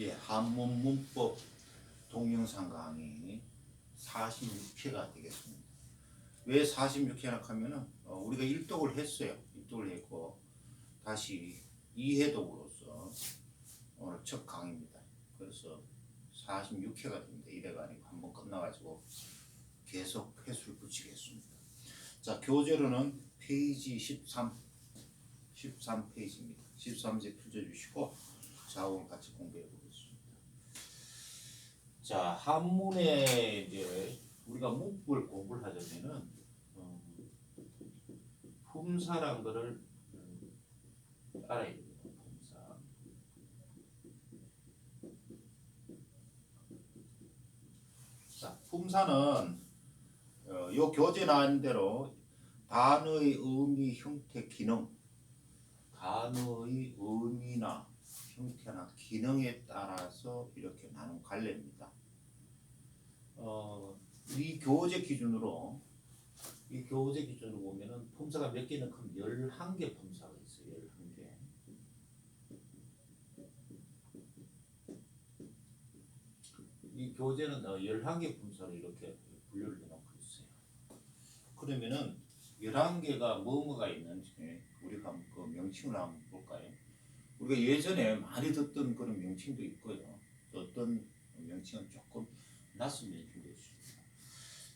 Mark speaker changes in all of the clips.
Speaker 1: 예, 한문 문법 동영상 강의 46회가 되겠습니다. 왜 46회나 하면은 우리가 일독을 했어요. 일독을 했고 다시 2회독으로서 오늘 첫 강의입니다. 그래서 46회가 됩니다. 이래가 아니고 한번 끝나가지고 계속 회수를 붙이겠습니다. 자, 교재로는 페이지 13페이지입니다. 13제 펼쳐주시고 자원 같이 공부해 보겠습니다. 자, 한문에 이제 우리가 문법을 공부를 하려면은 품사란 거를 알아야 됩니다. 품사. 자, 품사는 요 교재 나온 대로 단어의 의미, 형태, 기능, 단어의 의미나 형태나 기능에 따라서 이렇게 나눈 갈래입니다. 이 교재 기준으로 보면은 품사가 몇 개는 그럼 11개 품사가 있어요. 11개. 이 교재는 11개 품사로 이렇게 분류를 해놓고 있어요. 그러면은 11개가 뭐가 있는지 우리가 그 명칭을 한번 볼까요? 우리가 예전에 많이 듣던 그런 명칭도 있고요. 어떤 명칭은 조금 낯선 명칭도 있습니다.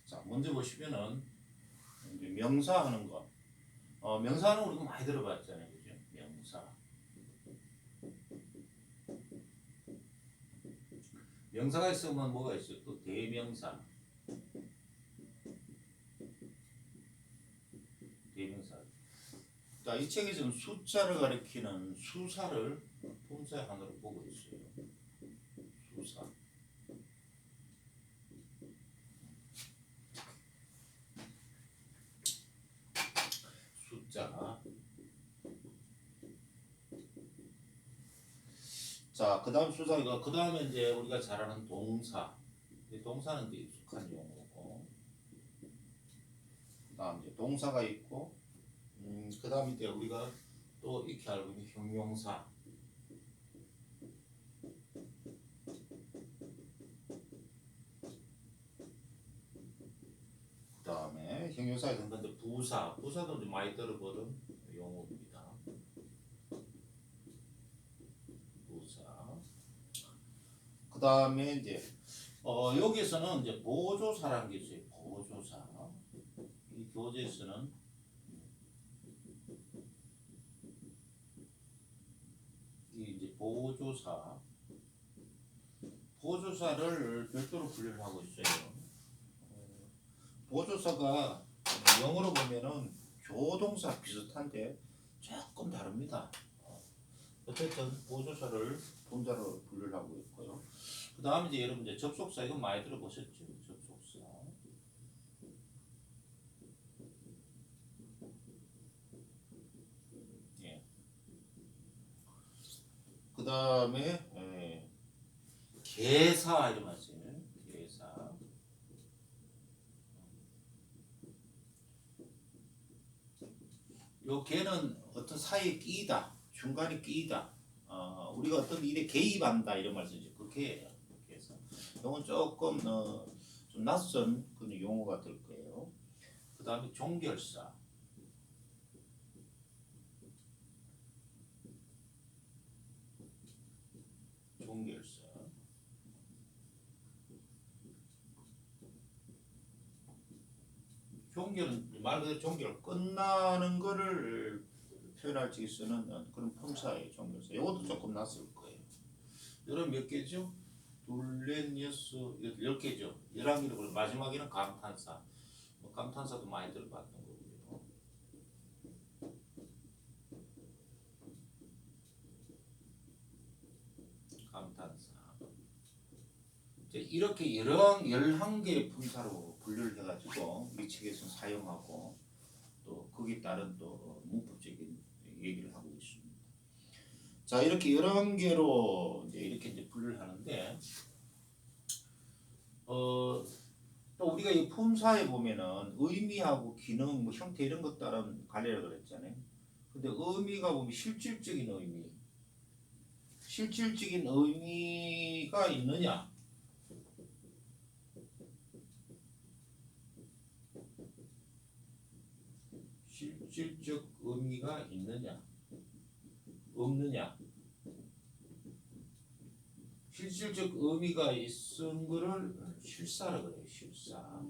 Speaker 1: 자, 먼저 보시면은 이제 명사 하는 거. 명사는 우리가 많이 들어봤잖아요, 그죠? 명사. 명사가 있으면 뭐가 있어요? 또 대명사. 대명사. 자, 이 책에서는 숫자를 가리키는 수사를 품사의 하나로 보고 있어요. 수사. 숫자. 자, 그 다음 수사가, 그 다음에 이제 우리가 잘 아는 동사. 동사는 이제 익숙한 용어고. 그 다음 이제 동사가 있고, 그 다음 이제 우리가 또 이렇게 알고 있는 형용사. 그 다음에 형용사에 든 건데 부사도 좀 많이 들어보던 용어입니다. 부사. 그 다음에 이제 여기에서는 이제 보조사라는 게 있어요. 보조사. 이 교재에서는 이 이제 보조사를 별도로 분류를 하고 있어요. 보조사가 영어로 보면은 조동사 비슷한데 조금 다릅니다. 어쨌든 보조사를 동사로 분류를 하고 있고요. 그 다음에 이제 여러분 이제 접속사 이건 많이 들어보셨죠? 접속사. 예. 그 다음에 개사 이런 말 써요. 개사. 요 개는 어떤 사이에 끼이다, 중간에 끼이다. 우리가 어떤 일에 개입한다 이런 말 쓰죠. 그 개예요. 그래서 이건 조금 좀 낯선 그런 용어가 될 거예요. 그 다음에 종결사. 종결사. 종결은 말 그대로 종결 끝나는 거를 표현할 때 쓰는 그런 품사예요. 종결사. 이것도 조금 낯설 거예요. 여러분 몇 개죠? 둘, 넷, 여섯, 10개죠. 11개로 마지막에는 감탄사. 감탄사도 많이 들어봤던 거고요. 감탄사. 이렇게 11개의 품사로 분류를 해가지고 이 책에서 사용하고 또 거기에 따른 또 문법적인 얘기를 하고 있습니다. 자, 이렇게 11개로 이제 분류를 하는데 또 우리가 이 품사에 보면은 의미하고 기능, 뭐 형태 이런 것 따른 갈래라 그랬잖아요. 근데 의미가 보면 실질적인 의미, 실질적인 의미가 있느냐? 실질적 의미가 있느냐? 없느냐? 실질적 의미가 있은 거를 실사라 그래요. 실사.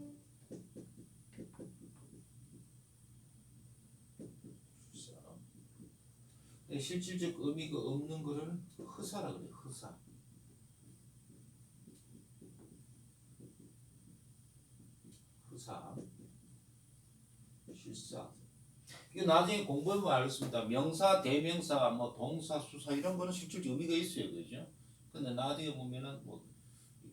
Speaker 1: 실질적 의미가 없는 거를 허사라 그래요. 허사. 허사. 실사. 이거 나중에 공부해보면 알겠습니다. 명사, 대명사, 뭐 동사, 수사 이런 거는 실질적 의미가 있어요. 그죠? 근데 나중에 보면은 뭐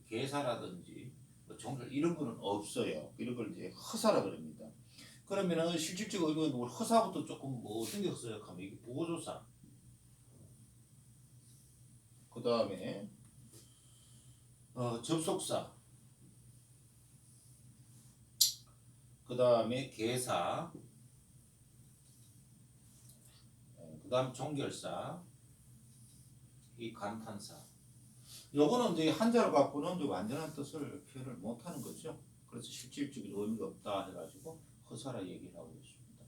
Speaker 1: 계사라든지 뭐 종사 이런 거는 없어요. 이런 걸 이제 허사라 그럽니다. 그러면은 실질적 의미는 뭐 허사부터 조금 뭐 어떤 게 허사야 하면 이게 보조사. 그 다음에 접속사. 그 다음에 계사. 그 다음 종결사. 이 간탄사. 요거는 이제 한자로 갖고는 이제 완전한 뜻을 표현을 못하는 거죠. 그래서 실질적인 의미가 없다 해가지고 허사라 얘기를 하고 있습니다.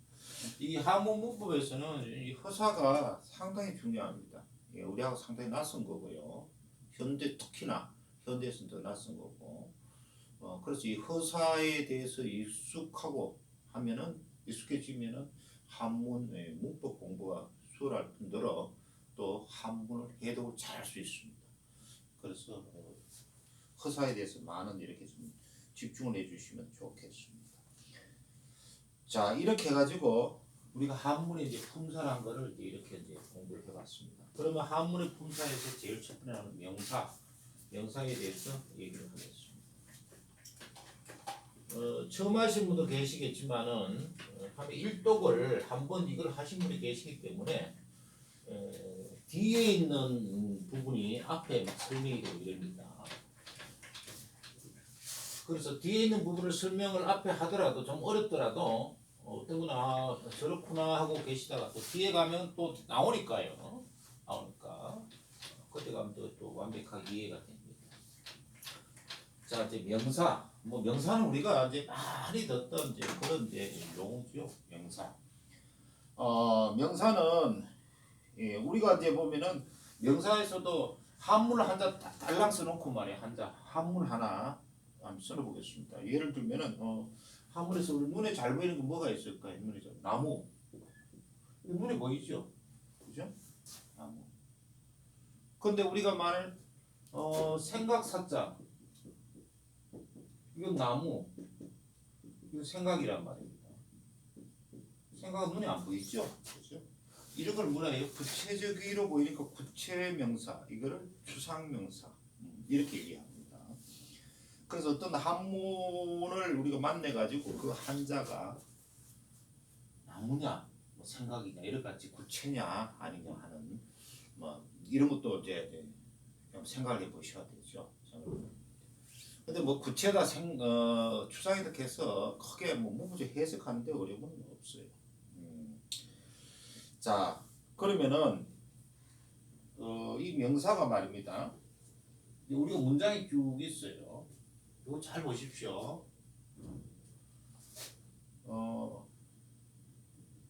Speaker 1: 이 한문 문법에서는 이 허사가 상당히 중요합니다. 예, 우리하고 상당히 낯선 거고요. 현대 특히나 현대에서는 더 낯선 거고. 그래서 이 허사에 대해서 익숙하고 하면은 익숙해지면은 한문 문법 공부가 수월할 뿐더러 또 한문을 해독을 잘 할 수 있습니다. 그래서 허사에 대해서 많은 이렇게 좀 집중을 해주시면 좋겠습니다. 자, 이렇게 해가지고 우리가 한문의 이제 품사란 거를 이렇게 이제 공부를 해봤습니다. 그러면 한문의 품사에서 제일 첫 번째는 명사에 대해서 얘기를 하겠습니다. 처음 하신 분도 계시겠지만은 한 일독을 한번 이걸 하신 분이 계시기 때문에 뒤에 있는 부분이 앞에 설명이 되고 이럽니다. 그래서 뒤에 있는 부분을 설명을 앞에 하더라도 좀 어렵더라도 어떠구나 저렇구나 하고 계시다가 또 뒤에 가면 또 나오니까요. 나오니까 그때 가면 또 완벽하게 이해가 됩니다. 자, 이제 명사. 뭐 명사는 우리가 이제 많이 듣던 이제 그런 이제 용어죠. 명사. 명사는 예, 우리가 이제 보면은 명사에서도 한문을 한자 달랑 써놓고 말이야. 한문 하나 한번 써보겠습니다. 예를 들면은 한문에서 우리 눈에 잘 보이는 거 뭐가 있을까요? 눈에 나무. 눈에 보이죠? 그죠? 나무. 근데 우리가 말할 생각사자. 이건 나무. 이건 생각이란 말입니다. 생각은 눈에 안 보이죠? 그죠? 이런 걸 뭐라 해요? 구체적으로 보이니까 구체명사. 이거를 추상명사. 이렇게 얘기합니다. 그래서 어떤 한문을 우리가 만나가지고 그 한자가 나무냐, 뭐 생각이냐, 이런 같이 구체냐 아니냐 하는 뭐 이런 것도 이제 생각을 해보셔야 되죠. 근데 뭐 구체다 추상이다 해서 크게 뭐 무부지 해석하는데 어려움은 없어요. 자, 그러면은 이 명사가 말입니다. 우리가 문장이 쭉 있어요. 이거 잘 보십시오.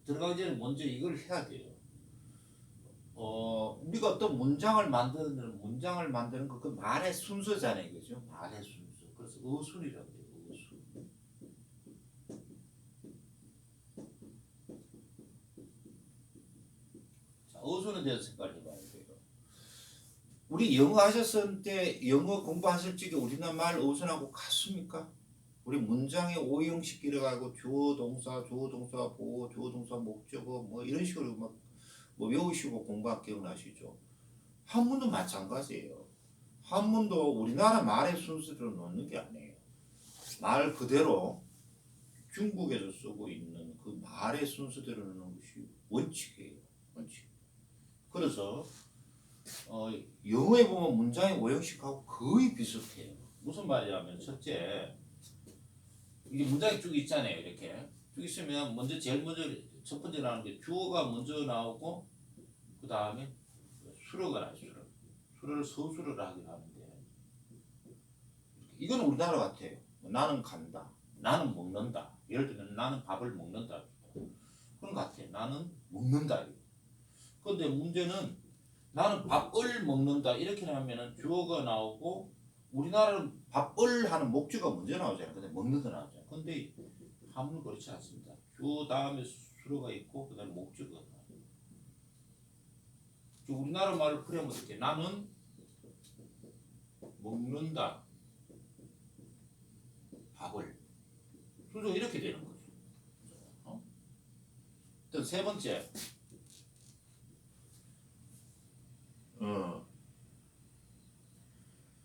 Speaker 1: 들어가기 전에 먼저 이걸 해야 돼요. 우리가 어떤 문장을 만드는 그 말의 순서잖아요, 그죠? 말의 순서. 그래서 어순이라고 해요. 어순. 자, 어순에 대해서 생각해 봐야 돼요. 우리 영어 하셨을 때 영어 공부하실 적에 우리나라 말 어순하고 같습니까? 우리 문장의 오형식 이래가지고 주어 동사 보어 주어 동사 목적어 뭐 이런 식으로 막 뭐 외우시고 공부할 기억나시죠? 한문도 마찬가지예요. 한문도 우리나라 말의 순서대로 놓는 게 아니에요. 말 그대로 중국에서 쓰고 있는 그 말의 순서대로 놓는 것이 원칙이에요. 원칙. 그래서 영어에 보면 문장의 오형식하고 거의 비슷해요. 무슨 말이냐면 첫째 이게 문장이 쭉 있잖아요. 이렇게 쭉 있으면 제일 먼저 첫 번째 나오는 게 주어가 먼저 나오고 그 다음에 수로가 나요. 수로. 수로를 서술을 하기로 하는데 이건 우리나라 같아요. 나는 간다. 나는 먹는다. 예를 들면 나는 밥을 먹는다. 그런 것 같아. 나는 먹는다. 그런데 문제는 나는 밥을 먹는다. 이렇게 하면은 주어가 나오고 우리나라는 밥을 하는 목적어가 먼저 나오잖아요. 근데 먹는다 나오잖아요. 근데 한문은 그렇지 않습니다. 주어 다음에 수로가 있고 그다음에 목적어가 나와요. 우리나라 말을 풀이하면 어떻게? 나는 먹는다. 밥을. 순서가 이렇게 되는 거죠. 또 세 번째.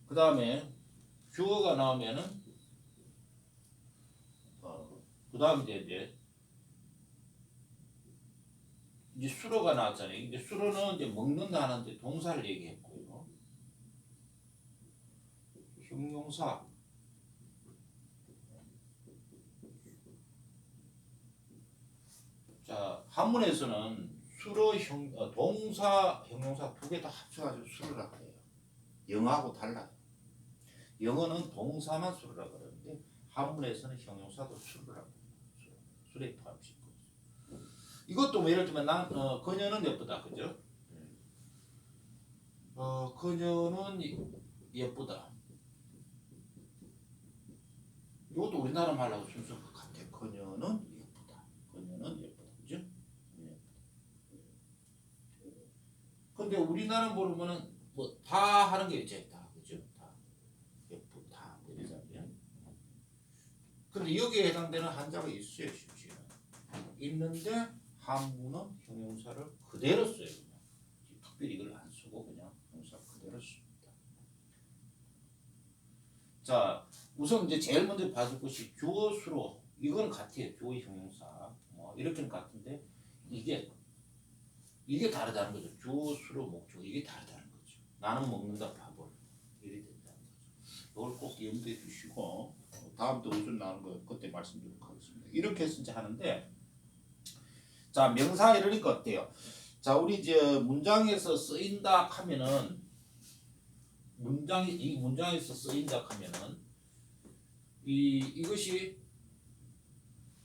Speaker 1: 그 다음에 주어가 나오면은 그 다음 이제 수로가 나왔잖아요. 이제 수로는 이제 먹는다 하는데 동사를 얘기했고요. 형용사. 자, 한문에서는 수로 동사, 형용사 두 개 다 합쳐가지고 수로라고 해요. 영어하고 달라요. 영어는 동사만 수로라고 그러는데 한문에서는 형용사도 수로라고 해요. 수로에 포함시키고. 이것도 뭐 예를 들면 그녀는 예쁘다, 그죠? 그녀는 예쁘다. 이것도 우리나라 말하고 순서가 같아. 그녀는 예쁘다. 그녀는 예쁘다, 그죠? 근데 우리나라 모르면은 뭐 다 하는 게 있지, 다, 그죠? 다 예쁘다, 뭐 이러잖아요. 근데 여기에 해당되는 한자가 있어요, 심지어. 있는데 한문은 형용사를 그대로 써요. 그냥. 특별히 이걸 안 쓰고 그냥 형용사 그대로 씁니다. 자, 우선 이제 제일 먼저 봐줄 것이 주어 수로. 이건 같아요. 주어 형용사. 뭐 이렇게는 같은데 이게 다르다는 거죠. 주어 수로 목적 이게 다르다는 거죠. 나는 먹는다 밥을 이렇게 된다는 거죠. 이걸 꼭 염두에 두시고 다음 또 우선 나오는 거 그때 말씀드리도록 하겠습니다. 이렇게 해서 하는데. 자, 명사 이러니까 어때요? 자, 우리 이제 문장에서 쓰인다 하면은 이 문장에서 쓰인다 하면은 이것이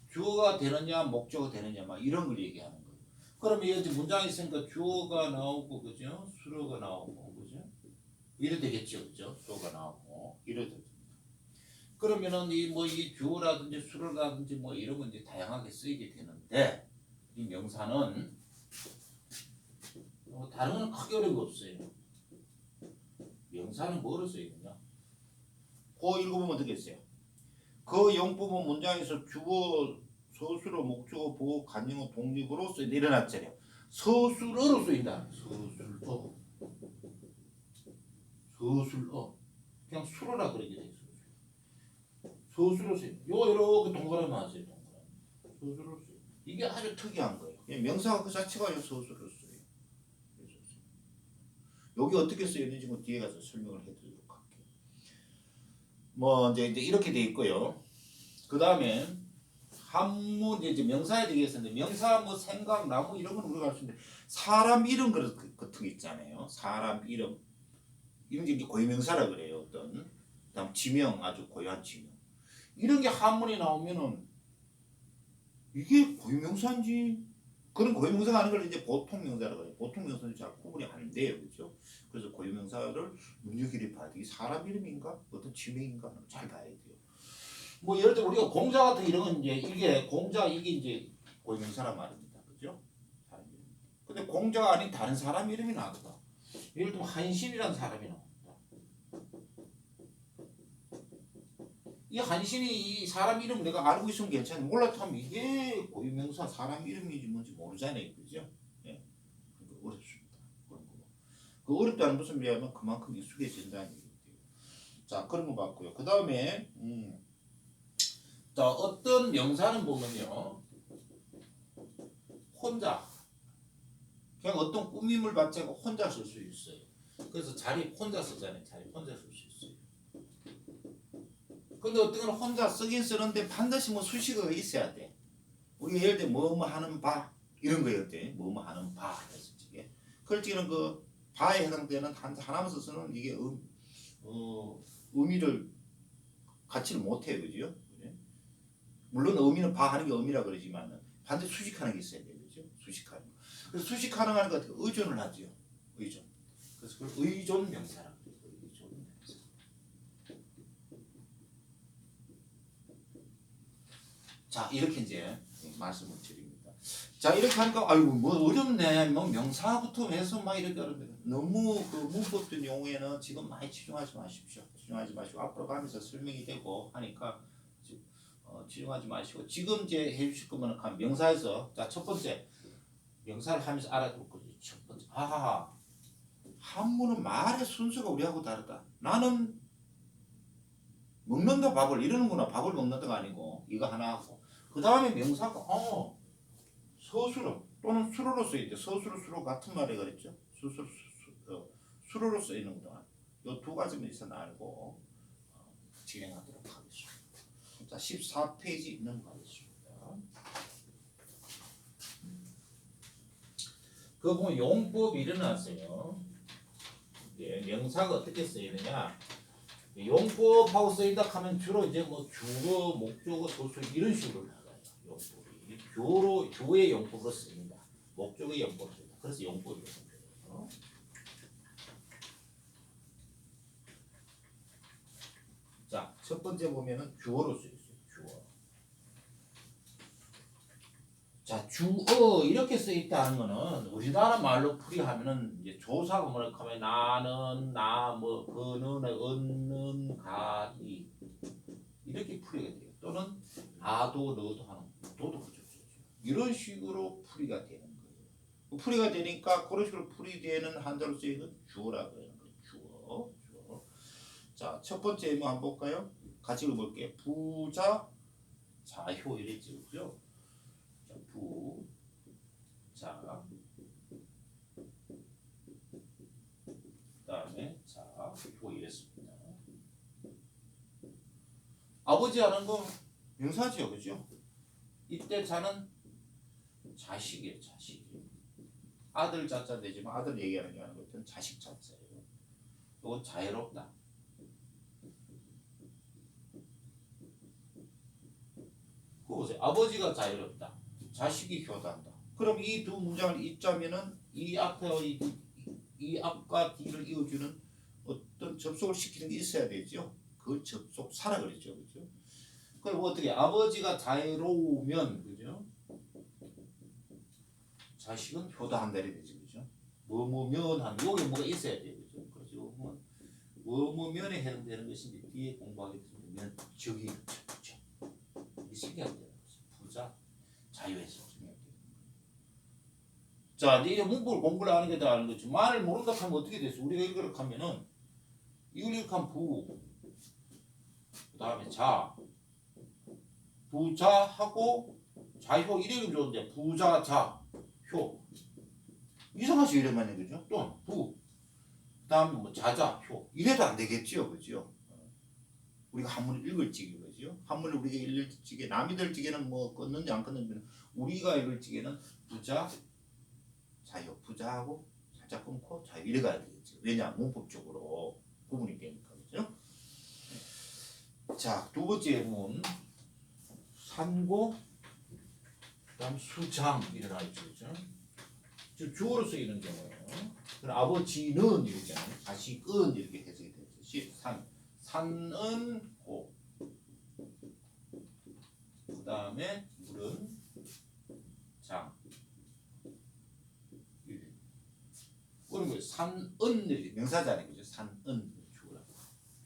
Speaker 1: 주어가 되느냐 목적어가 되느냐 막 이런 걸 얘기하는 거예요. 그러면 이제 문장이 있으니까 주어가 나오고 그죠? 수로가 나오고 그죠? 이래 되겠죠, 그죠? 주어가 나오고 이래 됩니다. 그러면은 이 주어라든지 수로라든지 뭐 이런 건 이제 다양하게 쓰이게 되는데. 이 명사는 다른 건 크게 어려운 거 없어요. 명사는 뭐로 쓰이느냐? 그 읽어보면 되겠어요. 그 영부분 문장에서 주어, 서술어, 목적어, 보호, 간영어, 독립으로 쓰인다. 일어났잖아요. 서술어로 쓰인다. 서술어. 서술어. 그냥 수로라 그러게 돼 있어요. 서술어 쓰인다. 이렇게 동그라미 하세요. 동그라미. 서술어 쓰인다. 이게 아주 특이한 거예요. 명사가 그 자체가 서술을 써요. 여기 어떻게 쓰였는지 뒤에 가서 설명을 해드리도록 할게요. 뭐 이제 이렇게 돼 있고요. 그 다음에 한문 이제 명사에 되겠는데 명사 뭐 생각, 나무 이런 건 우리가 알 수 있는데 사람 이름 같은 게 있잖아요. 사람 이름 이런 게 고유명사라 그래요. 어떤 그다음 지명 아주 고유한 지명 이런 게 한문에 나오면은. 이게 고유명사인지 그런 고유명사가 아닌 걸 이제 보통 명사라고 해요. 보통 명사는 잘 구분이 안 돼요, 그렇죠? 그래서 고유명사를 눈여겨리 봐야 돼. 사람 이름인가, 어떤 지명인가 잘 봐야 돼요. 뭐 예를 들어 우리가 공자 같은 이런 건 이제 이게 공자 이게 이제 고유명사란 말입니다, 그렇죠? 사람 이름. 근데 공자가 아닌 다른 사람 이름이 나왔다. 예를 들면 한신이라는 사람이 나온다. 이 한신이 이 사람 이름 내가 알고 있으면 괜찮은데 몰랐다면 이게 고유명사 사람 이름인지 뭔지 모르잖아요, 그죠? 예, 그러니까 어렵습니다. 그런 거. 그 어렵다는 무슨 말이냐면 그만큼 익숙해진다는 얘기예요. 자, 그런 거 봤고요. 그 다음에 자, 어떤 명사는 보면요, 혼자 그냥 어떤 꾸밈을 받지 않고 혼자 쓸 수 있어요. 그래서 자리 혼자 쓰잖아요. 자리 혼자 쓸 수 있어요. 근데 어떤 건 혼자 쓰긴 쓰는데 반드시 뭐 수식어가 있어야 돼. 우리가 예를 들어 뭐뭐 하는 바 이런 거였대. 뭐뭐 하는 바 했었지. 그럴 때는 그 바에 해당되는 하나만 써서는 이게 의미를 갖지를 못해요, 그죠? 물론 의미는 바 하는 게 의미라 그러지만 반드시 수식하는 게 있어야 돼요, 그죠? 수식하는 거. 그래서 수식하는 거 하니까 의존을 하죠, 의존. 그래서 그걸 의존 명사라고 해요. 의존 명사. 자, 이렇게 이제 말씀을 드립니다. 자, 이렇게 하니까 아이고 뭐 어렵네. 뭐 명사부터 해서 막 이렇게 어렵네. 너무 그 문법적 용어에는 지금 많이 치중하지 마십시오. 치중하지 마시고 앞으로 가면서 설명이 되고 하니까 치중하지 마시고 지금 이제 해주실 거면 한 명사에서 자, 첫 번째 명사를 하면서 알아둘 거죠. 첫 번째 하하하 한문은 말의 순서가 우리하고 다르다. 나는 먹는다 밥을 이러는구나. 밥을 먹는다가 아니고 이거 하나 하고 그 다음에 명사가 서술어 또는 수로로 쓰이죠. 서술어 수로 같은 말에 그랬죠. 수로로 쓰이는구나. 이 두 가지만 있어 알고 진행하도록 하겠습니다. 자, 14페이지 넘어가겠습니다. 그 보면 용법이 일어났어요. 예, 명사가 어떻게 쓰이느냐? 용법하고 쓰인다 하면 주로 이제 뭐 주어, 목적어, 도수 이런 식으로 나가요. 용법이 주어의 용법으로 쓰입니다. 목적의 용법으로 쓰입니다. 그래서 용법이라고 해요. 자, 첫 번째 보면은 주어로 쓰여 있어요. 주어. 자, 주어 이렇게 쓰여 있다는 거는 우리나라 말로 풀이하면은 이제 조사가 뭐라 하면 나는 뭐 그는 얻는 가이 이렇게 풀이가 돼요. 또는 나도 너도 하는 너도 그렇죠. 이런 식으로 풀이가 되는 거예요. 풀이가 되니까 그런 식으로 풀이되는 한자로 쓰이는 주어라고 하는 거예요. 주어. 자, 첫 번째 뭐 한번 볼까요? 같이 읽어볼게요. 부자 자효 이랬죠, 그죠? 자, 부자 그다음에 자효 이랬습니다. 아버지 하는 거 명사지요, 그죠? 이때 자는 자식이에요, 자식. 아들 자자 되지만 아들 얘기하는 게 아니고 일단 자식 자자예요. 이건 자유롭다. 그거 보세요. 아버지가 자유롭다. 자식이 효단다. 그럼 이 두 문장을 읽자면은 이 앞에 이 앞과 뒤를 이어주는 어떤 접속을 시키는 게 있어야 되죠. 그 접속사라 그랬죠, 그죠? 그럼 어떻게 아버지가 자유로우면 그죠? 자식은 효도한다 이렇게 되죠, 그죠? 뭐뭐면 하는 여기 뭐가 있어야 돼요, 그죠? 그래서 뭐뭐면에 해당되는 것이 이제 뒤에 공부하게 되면 적이 그렇죠. 이게 신기하게 되는 거죠. 부자 자유에서 중요하게 되는 거예요. 자, 이제 문법을 공부를 하는 게 다 아는 거죠. 말을 모른다 하면 어떻게 됐어? 우리가 이렇게 하면은 이걸 이렇게 하면 부, 그 다음에 자, 부자하고 자효 이래면 좋은데 부자 자 효 이상하죠 이래만 그죠? 또 부 그다음에 뭐 자자 효 이래도 안 되겠죠, 그죠? 우리가 한문을 읽을 적이 그죠? 한문을 우리가 읽을 적에 남이 들 적에는 뭐 끊는지 안 끊는지 우리가 읽을 적에는 부자 자효 부자하고 살짝 끊고 자효 이래 가야 되겠죠. 왜냐 문법적으로 구분이 되니까 그죠? 자, 두 번째 문 산고 그다음 수장 일어나 있죠, 그죠? 즉 주어로 쓰이는 경우예요. 그럼 아버지는 이렇게 자식은 이렇게 해석이 되죠. 산은 고. 그다음에 물은 장. 그런 거예요. 산은 이렇게 명사잖아요, 그죠? 산은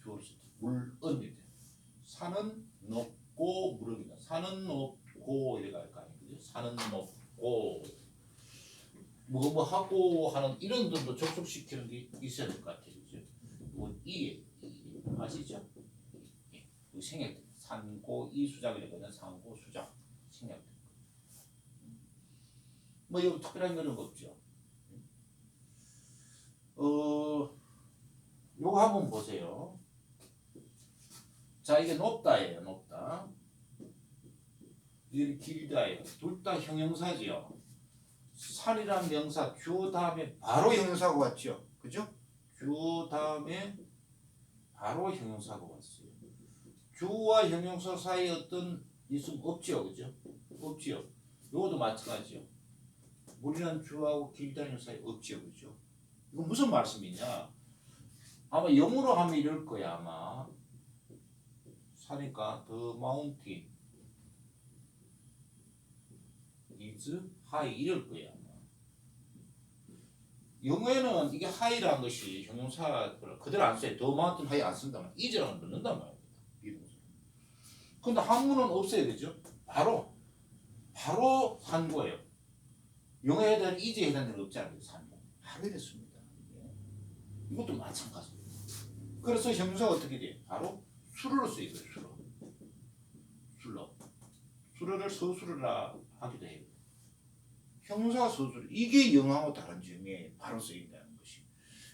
Speaker 1: 주어로 쓰죠. 물은 이렇게. 산은 높고 물은 산은 높고 이래 갈 거 아니에요, 그죠? 산은 높고. 뭐 하고 하는 이런 것도 접속시키는 게 있어야 될 것 같아요, 그죠? 이 아시죠? 이 생략 산고 이 수작이라거든. 산고 수작 생략. 뭐 이거 특별한 거는 없죠. 요거 한번 보세요. 자, 이게 높다예요, 높다. 이게 길다예요. 둘 다 형용사지요. 산이란 명사 주어 다음에 바로 형용사가 왔죠. 그죠? 주 다음에 바로 형용사가 왔어요. 주와 형용사 사이에 어떤 있음 없지요, 그죠? 없지요. 요것도 마찬가지요. 물이란 주하고 길다는 사이 없지요, 그죠? 이거 무슨 말씀이냐? 아마 영어로 하면 이럴 거야, 아마. 사니까 the mountain is high 이럴 거야, 아마. 영어에는 이게 high라는 것이 형용사 그대로 안 써요. the mountain high 안 쓴단 말이야. is라는 걸 넣는단 말이야. 비동사. 근데 한문은 없어요, 그죠? 바로 산 거예요. 영어에 대한 is에 해당되는 게 없지 않아요, 산 거. 바로 이랬습니다. 이것도 마찬가지입니다. 그래서 형용사가 어떻게 돼? 바로 수로로 쓰이고요. 수로를 서술어라 하기도 해요. 형용사가 서술. 이게 영어하고 다른 점이 바로 쓰인다는 것이.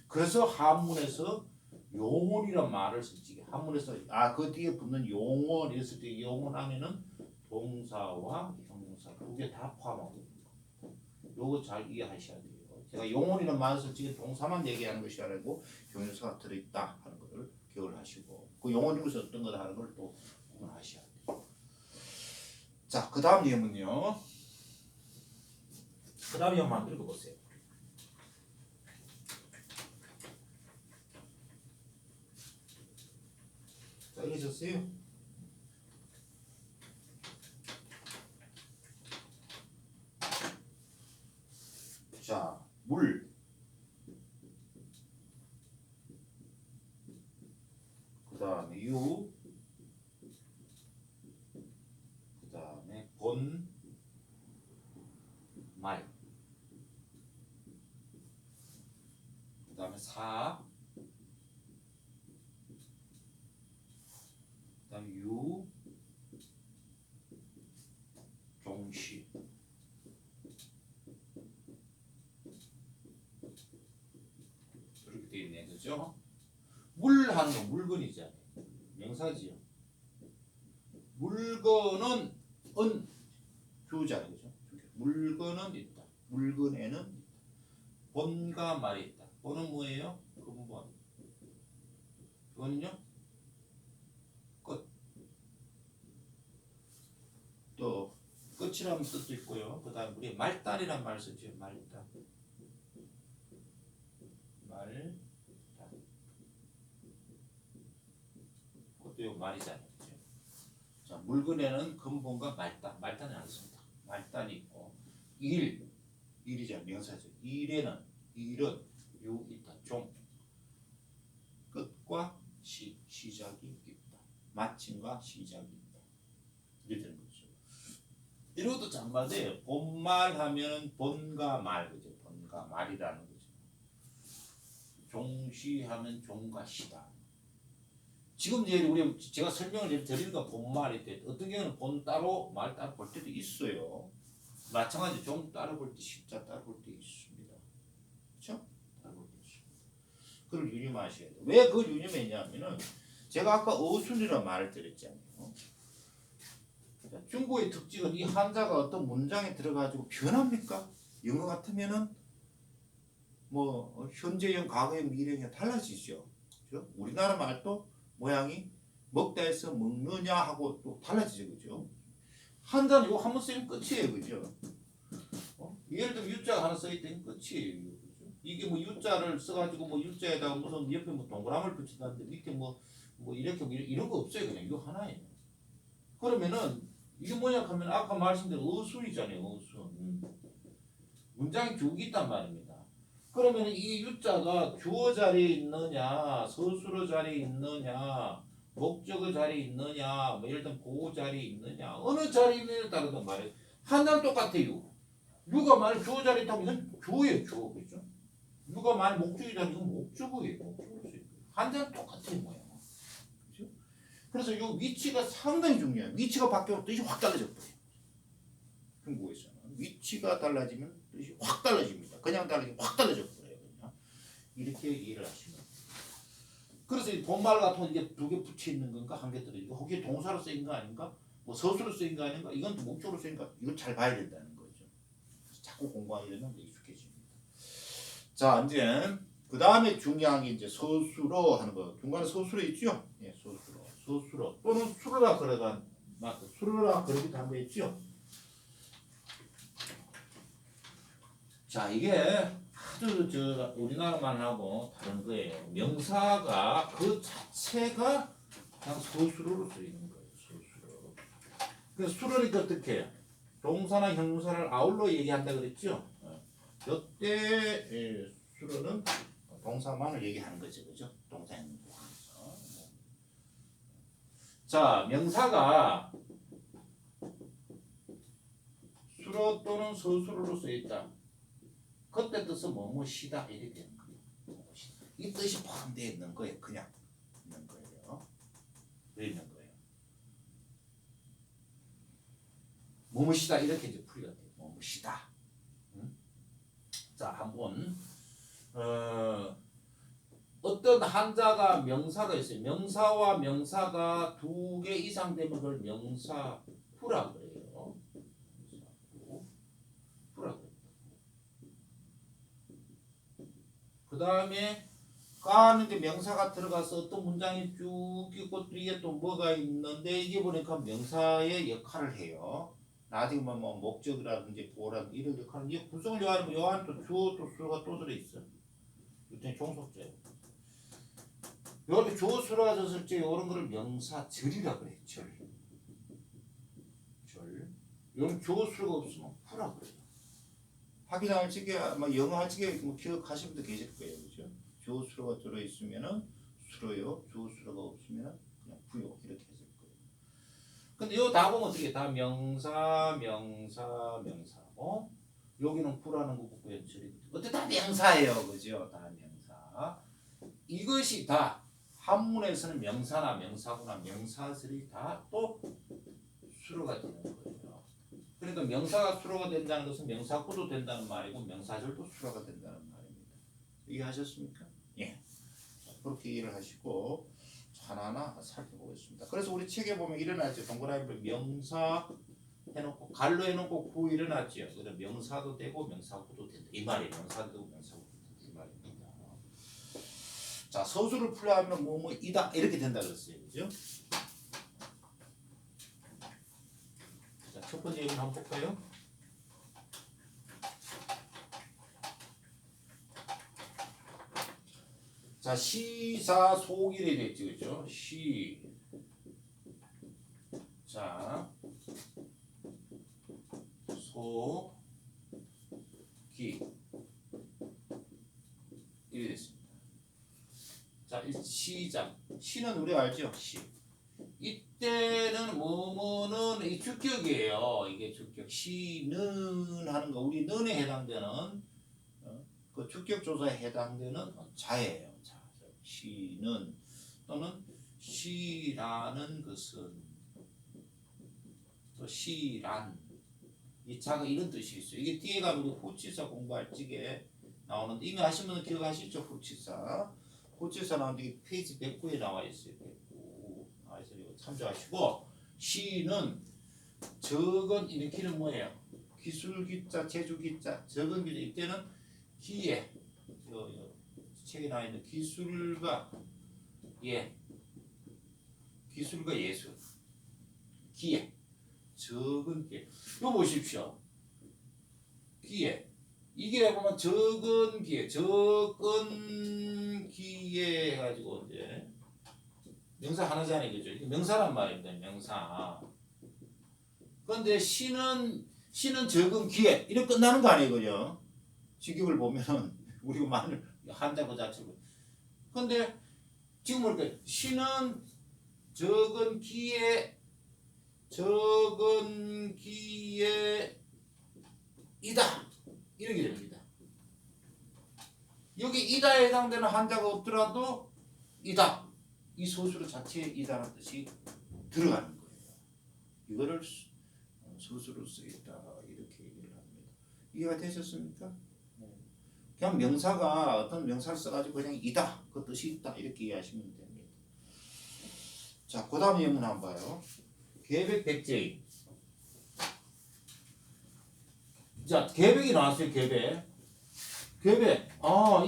Speaker 1: 그래서 한문에서 용언이란 말을 쓰지. 한문에서 그 뒤에 붙는 용언 이랬을 때 용언하면은 동사와 형용사 두 개 다 포함하고 있는 거. 요거 잘 이해하셔야 돼요. 제가 용언이란 말을 쓸 때 동사만 얘기하는 것이 아니고 형용사가 들어있다 하는 것을 기억을 하시고 그 용언 중에서 어떤 거다 하는 걸 또 구분하셔야 돼요. 자, 그 다음 예문요. 그 다음 예문 한번 읽어보세요. 자, 읽으셨어요? 자, 물. 그 다음에 유. 그 다음에 본. 말. 그 다음에 사. 그 다음에 유. 종시. 이렇게 되어 있네, 그죠? 물 하는 건 물건이잖아요. 명사지요. 물건은 주잖아요, 그죠? 물건은 있다. 물건에는 있다. 본과 말이 있다. 본은 뭐예요? 근본. 그거는요? 끝. 또 끝이라는 뜻도 있고요. 그 다음 우리 말단이란 말 쓰죠. 말단. 말단. 그것도 말이잖아요. 그죠? 자, 물건에는 근본과 말단이 안 씁니다. 말단이 있고 일이죠. 명사죠. 일은 유 있다. 종. 끝과 시작이 있다. 마침과 시작이 있다. 이렇게 되는 거죠. 이것도 잘 맞아요. 본말 하면 본과 말, 그죠? 본과 말이라는 거죠. 종시하면 종과 시다. 지금 이제 제가 설명을 드리니까 본말이 돼. 어떤 경우는 본 따로 말 따로 볼 때도 있어요. 마찬가지 종 따로 볼 때, 시자 따로 볼 때 있습니다. 그렇죠? 따로 볼 때 있습니다. 그걸 유념하셔야 돼요. 왜 그걸 유념했냐면은 제가 아까 어순이라는 말을 드렸잖아요. 중국의 특징은 이 한자가 어떤 문장에 들어가지고 변합니까? 영어 같으면은 뭐 현재형, 과거형, 미래형 달라지죠. 그렇죠? 우리나라 말도 모양이 먹다 해서 먹느냐 하고 또 달라지죠, 그죠? 한자는 이거 한번 쓰면 끝이에요, 그죠? 예를 들면 유자가 하나 써 있다면 끝이에요, 그죠? 이게 뭐 유자를 써가지고 뭐 유자에다가 무슨 옆에 뭐 동그라미를 붙인다는데 밑에 뭐 이렇게 이런 거 없어요, 그냥 이거 하나예요. 그러면은 이게 뭐냐 하면 아까 말씀드린 어순이잖아요, 어순. 문장이 쭉 있단 말입니다. 그러면 이 유자가 주어 자리에 있느냐, 서술어 자리에 있느냐, 목적어 자리에 있느냐, 뭐 예를 들면 보호 자리에 있느냐, 어느 자리에 있느냐에 따라서 말이에요. 한자는 똑같아요. 유가 만약 주어 자리에 있다면 이건 주어예요, 주어. 그죠? 유가 만약 목적이라면 이건 목적어예요, 목적어로. 한자는 똑같아요, 뭐야. 그죠? 그래서 이 위치가 상당히 중요해요. 위치가 바뀌면 뜻이 확 달라져 버려요. 한국에서는 위치가 달라지면 뜻이 확 달라집니다. 그냥 달라지면 확 달라져 버려요. 그냥 이렇게 이해를 하시면. 그래서 이 본말 같은 건 이게 두 개 붙여 있는 건가 한 개 들어있고 혹시 동사로 쓰인 거 아닌가? 뭐 서술로 쓰인 거 아닌가? 이건 목적으로 쓰인 거 이건 잘 봐야 된다는 거죠. 자꾸 공부하게 되면 익숙해집니다. 자, 이제 그 그 다음에 중요한 게 이제 소수로 하는 거. 중간에 소수로 있죠? 예, 소수로. 소수로. 또는 수로라 그러가, 수로라 그러기도 한 거 있죠? 자, 이게 아주 우리나라만 하고 다른 거예요. 명사가 그 자체가 그냥 소수로로 쓰이는 거예요. 소수로. 그 수로니까 어떻게 해요? 동사나 형용사를 아울러 얘기한다 그랬죠? 이때 수로는 동사만을 얘기하는 거죠, 그죠? 동사 형용사. 자, 명사가 수로 또는 소수로로 쓰였다. 그때 뜻은 뭐뭐시다 이렇게 되는 거예요. 뭐뭐시다. 이 뜻이 포함되어 있는 거예요. 그냥 있는 거예요. 왜 있는 거예요? 뭐뭐시다 이렇게 이제 풀이가 돼요. 뭐뭐시다. 응? 자, 한번 어떤 한자가 명사가 있어요. 명사와 명사가 두 개 이상 되면 그걸 명사후라 그래요. 명사후라 그래요. 그 다음에 가는 이제 명사가 들어가서 어떤 문장이 쭉 있고 뒤에 또 뭐가 있는데 이게 보니까 명사의 역할을 해요. 나중에 뭐 목적이라든지 보라든지 이런 역할은 이제 구성을 요하는 요 안에 또 주어 또 수어가 또 들어있어. 이때 종속제요. 여기 주어 수어가 졌을 때 이런 거를 명사절이라 그래. 절. 여기 주어 수어가 없으면 후라 그래요. 확인할 적에 아마 영어 할 적에 뭐 기억하시는 분도 계실 거예요, 그죠? 주어 수어가 들어 있으면은 수로요, 주어 수어가 없으면 그냥 부요 이렇게 했을 거예요. 근데 요 답은 어떻게? 다 명사, 명사, 명사고 여기는 부라는 거 붙고 연철이 어때 다 명사예요, 그죠? 다 명사. 이것이 다 한문에서는 명사나 명사구나 명사들이 다 또 수로가 되는 거예요. 그러니까 명사가 수로가 된다는 것은 명사구도 된다는 말이고 명사절도 수로가 된다는 말입니다. 이해하셨습니까? 예. 그렇게 이해를 하시고 하나하나 살펴보겠습니다. 그래서 우리 책에 보면 일어나죠. 동그라미 명사 해놓고 갈로 해놓고 구 일어났죠. 그래서 명사도 되고 명사구도 된다. 이 말이에요. 명사도 되고 명사구도 된다. 이 말입니다. 자, 서술을 풀려하면 뭐이다 이렇게 된다 그랬어요. 그죠? 자, 첫 번째 예문 한번 볼까요? 자, 시사소길이 됐죠, 그죠? 자, 소기 이렇게 됐습니다. 자, 시작. 시는 우리 알죠? 시. 이때는 뭐뭐는 이 주격이에요. 이게 주격. 시는 하는 거 우리 는에 해당되는 그 주격 조사에 해당되는 자예요. 자, 시는 또는 시라는 것은 또 시란 이 자가 이런 뜻이 있어요. 이게 뒤에 가면 우리 후치사 공부할 적에 나오는데 이미 아시는 분은 기억하시죠? 후치사. 후치사 나오는데 이게 페이지 109에 나와 있어요. 109 나와 있어요. 이거 참조하시고 시는 적은 일으키는 뭐예요? 기술기자, 제주기자, 적은 기자 이때는 기에 책에 나와 있는 기술과 기술과 예술 기에 적은 기에 이거 보십시오. 기에 이게 보면 적은 기에 해가지고 이제 명사 하나잖아요, 그죠? 이게 명사란 말입니다. 명사. 그런데 시는 적은 기에 이렇게 끝나는 거 아니에요, 그죠? 직역을 보면은 우리가 말을 한다 그 자체로. 그런데 지금 뭐랄까? 시는 적은 기에 이다 이렇게 됩니다. 여기 이다에 해당되는 한자가 없더라도 이다 이 소수로 자체에 이다라는 뜻이 들어가는 거예요. 이거를 소수로 쓰겠다 이렇게 얘기를 합니다. 이해가 되셨습니까? 그냥 명사가 어떤 명사를 써가지고 그냥 이다 그 뜻이 있다 이렇게 이해하시면 됩니다. 자, 그 다음 예문 한번 봐요. 계백 백제인. 자, 계백이 나왔어요. 계백 계백.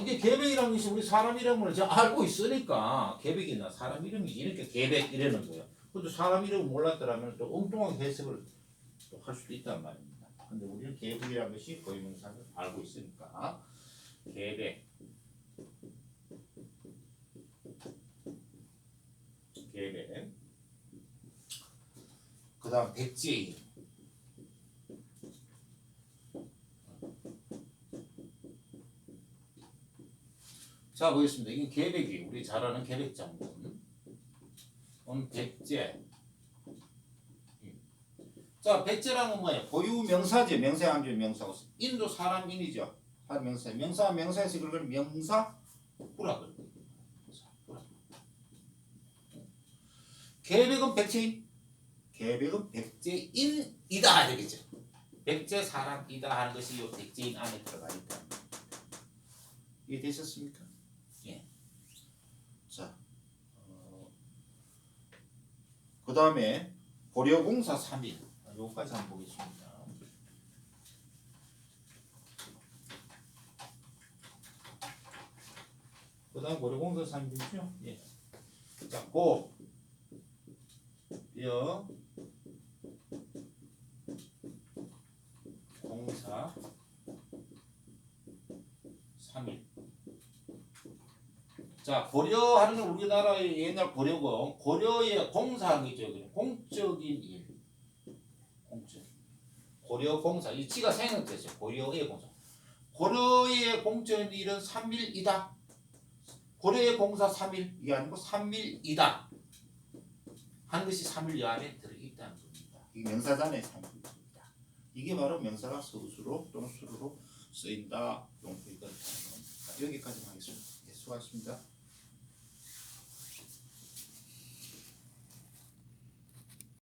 Speaker 1: 이게 계백이라는 것이 우리 사람 이름을 잘 알고 있으니까 계백이나 사람 이름이 이렇게 계백 이러는 거예요. 그것도 사람 이름을 몰랐더라면 또 엉뚱하게 해석을 또 할 수도 있단 말입니다. 근데 우리는 계백이라는 것이 고유명사를 알고 있으니까 계백. 계백. 그 다음 백제인. 자 보겠습니다. 이게 계백이 우리 잘 아는 계백 장군. 백제. 자 백제라는 건 뭐예요? 고유 명사죠. 명사에 안 주는 명사고. 인도 사람인이죠. 명사. 명사에서 그걸 명사구라 그래요. 계백은 백제인. 계백은 백제인이다 되겠죠. 백제 사람이다 하는 것이 이 백제인 안에 들어가 있다. 이해되셨습니까? 예. 자, 그 다음에 고려공사 3일. 요거까지 한번 보겠습니다. 그 다음 고려공사 3일이죠. 예. 자, 고, 여, 공사 3일. 자, 고려하는 건 우리나라의 옛날 고려고 고려의 공사하는 게 있죠. 공적인 일. 공적. 고려 공사. 이 지가 생각됐어요. 고려의 공사. 고려의 공적인 일은 3일이다. 고려의 공사 3일. 이게 아니고 3일이다. 하는 것이 3일 여 안에 들어있다는 겁니다. 이 명사단의 3일입니다. 이게 바로 명사가 서술로 또는 수로로 쓰인다. 여기까지 하겠습니다. 수고하셨습니다.